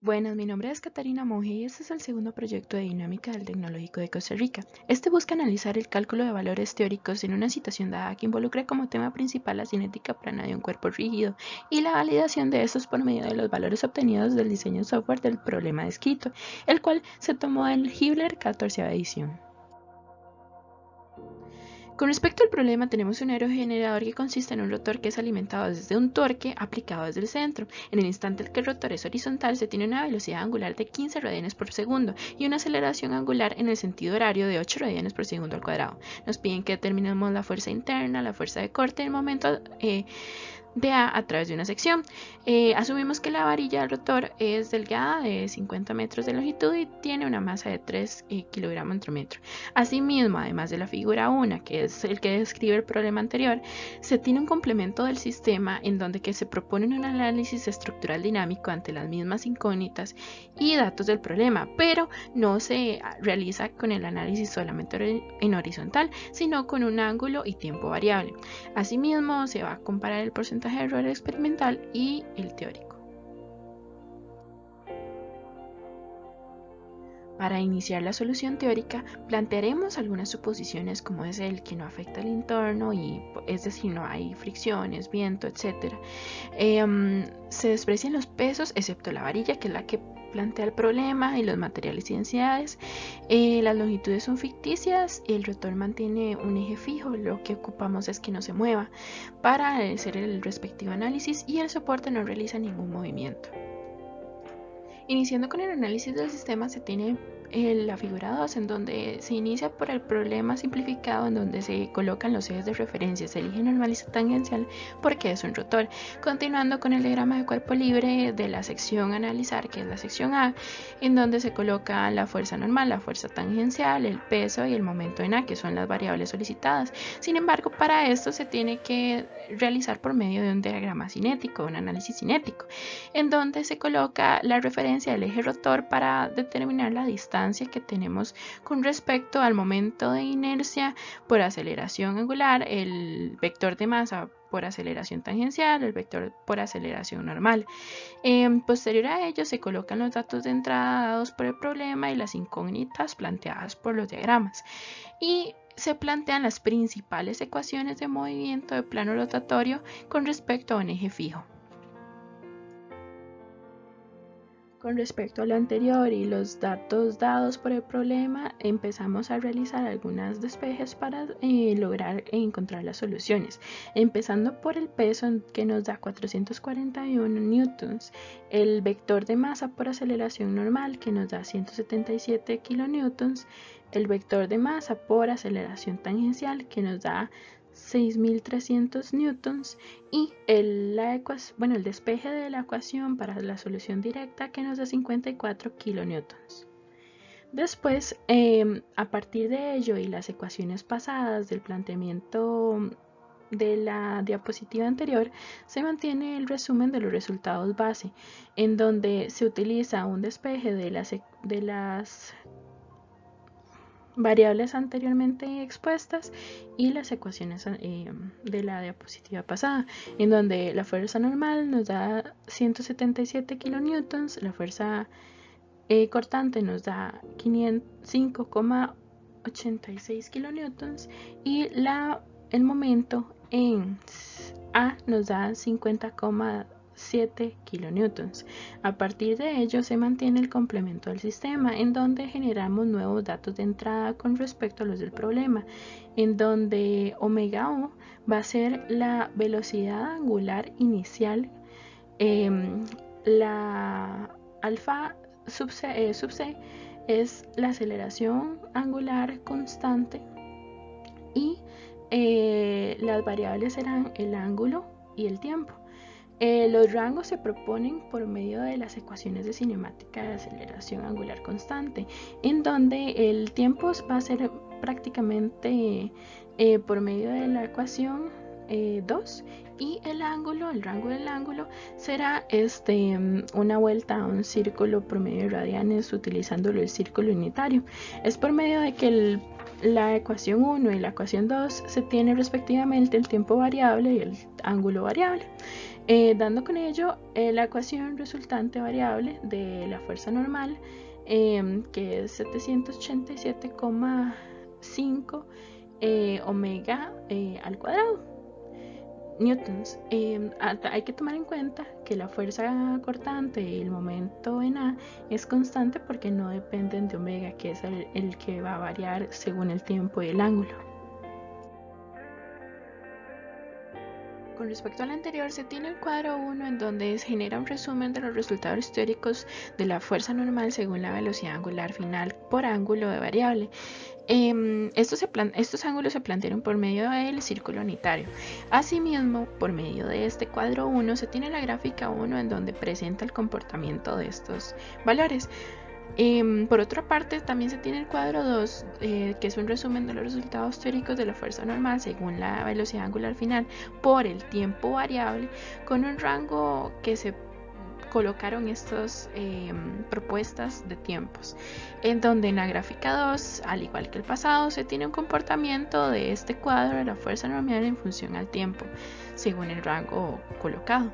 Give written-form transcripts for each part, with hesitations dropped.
Buenas, mi nombre es Catarina Monge y este es el segundo proyecto de dinámica del Tecnológico de Costa Rica. Este busca analizar el cálculo de valores teóricos en una situación dada que involucra como tema principal la cinética plana de un cuerpo rígido y la validación de estos por medio de los valores obtenidos del diseño software del problema descrito, el cual se tomó del Hibbeler 14ª edición. Con respecto al problema, tenemos un aerogenerador que consiste en un rotor que es alimentado desde un torque aplicado desde el centro. En el instante en que el rotor es horizontal, se tiene una velocidad angular de 15 radianes por segundo y una aceleración angular en el sentido horario de 8 radianes por segundo al cuadrado. Nos piden que determinemos la fuerza interna, la fuerza de corte y el momento de A través de una sección. Asumimos que la varilla del rotor es delgada de 50 metros de longitud y tiene una masa de 3 kilogramos entre metro. Asimismo, además de la figura 1, que es el que describe el problema anterior, se tiene un complemento del sistema en donde que se propone un análisis estructural dinámico ante las mismas incógnitas y datos del problema, pero no se realiza con el análisis solamente en horizontal, sino con un ángulo y tiempo variable. Asimismo, se va a comparar el porcentaje de error experimental y el teórico. Para iniciar la solución teórica, plantearemos algunas suposiciones como es el que no afecta al entorno, y es decir, no hay fricciones, viento, etc. Se desprecian los pesos, excepto la varilla, que es la que plantea el problema, y los materiales y densidades. Las longitudes son ficticias, el rotor mantiene un eje fijo, lo que ocupamos es que no se mueva para hacer el respectivo análisis, y el soporte no realiza ningún movimiento. Iniciando con el análisis del sistema, se tiene la figura 2, en donde se inicia por el problema simplificado, en donde se colocan los ejes de referencia, se elige normal y tangencial porque es un rotor. Continuando con el diagrama de cuerpo libre de la sección a analizar, que es la sección A, en donde se coloca la fuerza normal, la fuerza tangencial, el peso y el momento en A, que son las variables solicitadas. Sin embargo, para esto se tiene que realizar por medio de un diagrama cinético, un análisis cinético, en donde se coloca la referencia del eje rotor para determinar la distancia que tenemos con respecto al momento de inercia por aceleración angular, el vector de masa por aceleración tangencial, el vector por aceleración normal. Posterior a ello se colocan los datos de entrada dados por el problema y las incógnitas planteadas por los diagramas, y se plantean las principales ecuaciones de movimiento de plano rotatorio con respecto a un eje fijo. Con respecto a lo anterior y los datos dados por el problema, empezamos a realizar algunos despejes para lograr encontrar las soluciones. Empezando por el peso, que nos da 441 newtons, el vector de masa por aceleración normal, que nos da 177 kilonewtons, el vector de masa por aceleración tangencial, que nos da 6.300 newtons, y el despeje de la ecuación para la solución directa, que nos da 54 kilonewtons. Después, a partir de ello y las ecuaciones pasadas del planteamiento de la diapositiva anterior, se mantiene el resumen de los resultados base, en donde se utiliza un despeje de las variables anteriormente expuestas y las ecuaciones de la diapositiva pasada, en donde la fuerza normal nos da 177 kilonewtons, la fuerza cortante nos da 5,86 kilonewtons y el momento en A nos da 50,7 kilonewtons. A partir de ello se mantiene el complemento del sistema, en donde generamos nuevos datos de entrada con respecto a los del problema, en donde omega O va a ser la velocidad angular inicial, la alfa sub C es la aceleración angular constante, y las variables serán el ángulo y el tiempo. Los rangos se proponen por medio de las ecuaciones de cinemática de aceleración angular constante, en donde el tiempo va a ser prácticamente por medio de la ecuación 2 y el rango del ángulo será una vuelta a un círculo promedio de radianes utilizando el círculo unitario. Es por medio de que la ecuación 1 y la ecuación 2 se tiene respectivamente el tiempo variable y el ángulo variable, dando con ello la ecuación resultante variable de la fuerza normal, que es 787,5 omega al cuadrado newtons. Hay que tomar en cuenta que la fuerza cortante y el momento en A es constante porque no dependen de omega, que es el que va a variar según el tiempo y el ángulo. Con respecto al anterior, se tiene el cuadro 1 en donde se genera un resumen de los resultados teóricos de la fuerza normal según la velocidad angular final por ángulo de variable. Estos ángulos se plantearon por medio del círculo unitario. Asimismo, por medio de este cuadro 1 se tiene la gráfica 1 en donde presenta el comportamiento de estos valores. Por otra parte, también se tiene el cuadro 2, que es un resumen de los resultados teóricos de la fuerza normal según la velocidad angular final por el tiempo variable, con un rango que se colocaron estas propuestas de tiempos, en donde en la gráfica 2, al igual que el pasado, se tiene un comportamiento de este cuadro de la fuerza normal en función al tiempo, según el rango colocado.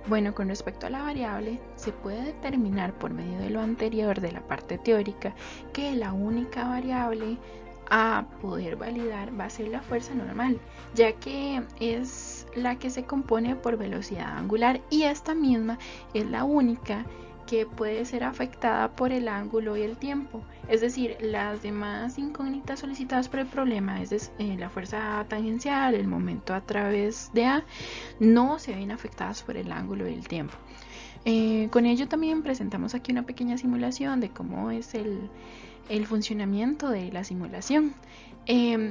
Bueno, con respecto a la variable, se puede determinar por medio de lo anterior de la parte teórica que la única variable a poder validar va a ser la fuerza normal, ya que es la que se compone por velocidad angular y esta misma es la única que puede ser afectada por el ángulo y el tiempo. Es decir, las demás incógnitas solicitadas por el problema, es decir, la fuerza tangencial, el momento a través de A, no se ven afectadas por el ángulo y el tiempo. Con ello también presentamos aquí una pequeña simulación de cómo es el funcionamiento de la simulación.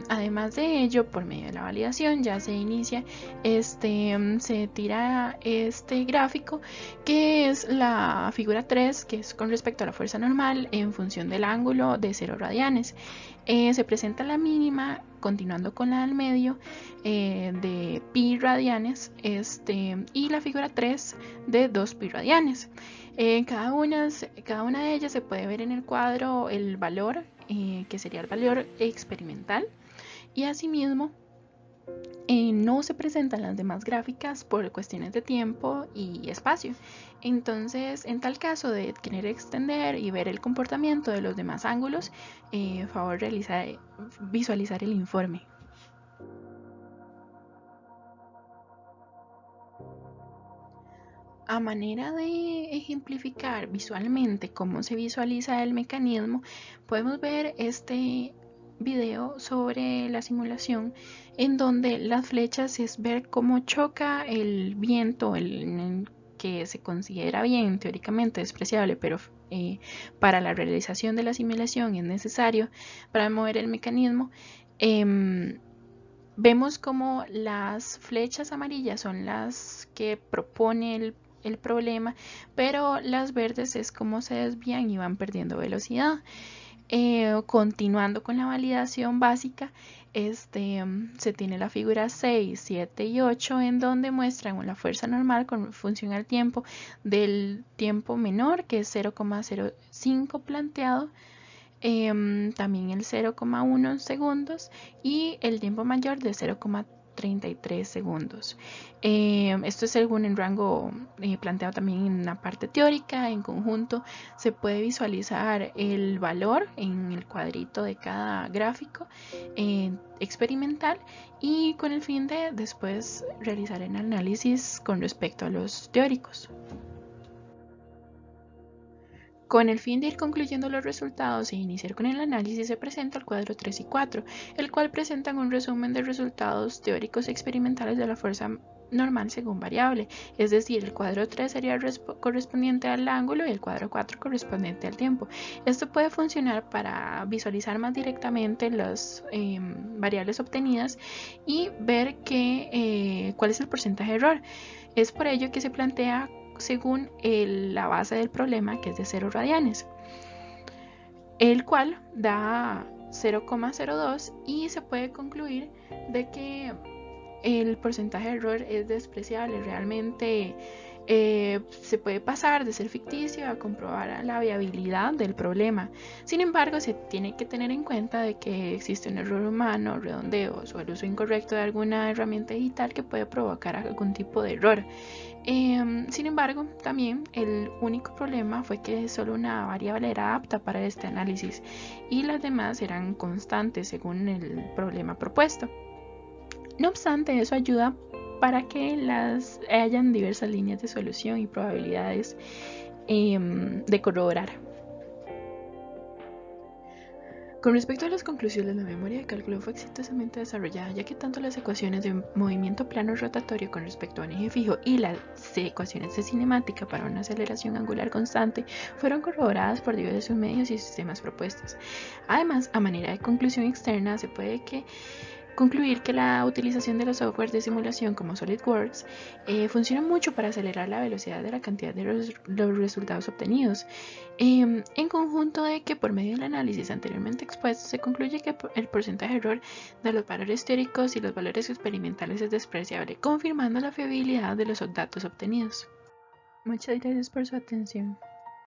Además de ello, por medio de la validación ya se inicia, se tira este gráfico que es la figura 3, que es con respecto a la fuerza normal en función del ángulo de 0 radianes. Se presenta la mínima continuando con la del medio de pi radianes, y la figura 3 de 2 pi radianes. Cada una de ellas se puede ver en el cuadro el valor, que sería el valor experimental, y asimismo no se presentan las demás gráficas por cuestiones de tiempo y espacio. Entonces, en tal caso de querer extender y ver el comportamiento de los demás ángulos, favor visualizar el informe. A manera de ejemplificar visualmente cómo se visualiza el mecanismo, podemos ver este video sobre la simulación en donde las flechas es ver cómo choca el viento, que se considera bien, teóricamente despreciable, pero para la realización de la simulación es necesario para mover el mecanismo. Vemos como las flechas amarillas son las que propone el problema, pero las verdes es como se desvían y van perdiendo velocidad. Continuando con la validación básica, se tiene la figura 6, 7 y 8 en donde muestran la fuerza normal con función al tiempo del tiempo menor, que es 0,05 planteado, también el 0,1 segundos y el tiempo mayor de 0,33 segundos. Esto es según el rango planteado también en la parte teórica. En conjunto se puede visualizar el valor en el cuadrito de cada gráfico experimental, y con el fin de después realizar el análisis con respecto a los teóricos. Con el fin de ir concluyendo los resultados e iniciar con el análisis, se presenta el cuadro 3 y 4, el cual presentan un resumen de resultados teóricos experimentales de la fuerza normal según variable, es decir, el cuadro 3 sería correspondiente al ángulo y el cuadro 4 correspondiente al tiempo. Esto puede funcionar para visualizar más directamente las variables obtenidas y ver cuál es el porcentaje de error. Es por ello que se plantea según la base del problema, que es de 0 radianes, el cual da 0,02 y se puede concluir de que el porcentaje de error es despreciable. Realmente se puede pasar de ser ficticio a comprobar la viabilidad del problema. Sin embargo, se tiene que tener en cuenta de que existe un error humano, redondeos o el uso incorrecto de alguna herramienta digital que puede provocar algún tipo de error. Sin embargo, también el único problema fue que solo una variable era apta para este análisis y las demás eran constantes según el problema propuesto. No obstante, eso ayuda para que hayan diversas líneas de solución y probabilidades de corroborar. Con respecto a las conclusiones, la memoria de cálculo fue exitosamente desarrollada, ya que tanto las ecuaciones de movimiento plano rotatorio con respecto a un eje fijo y las ecuaciones de cinemática para una aceleración angular constante fueron corroboradas por diversos medios y sistemas propuestos. Además, a manera de conclusión externa, se puede concluir que la utilización de los softwares de simulación como SolidWorks funciona mucho para acelerar la velocidad de la cantidad de los resultados obtenidos, en conjunto de que por medio del análisis anteriormente expuesto se concluye que el porcentaje de error de los valores teóricos y los valores experimentales es despreciable, confirmando la fiabilidad de los datos obtenidos. Muchas gracias por su atención.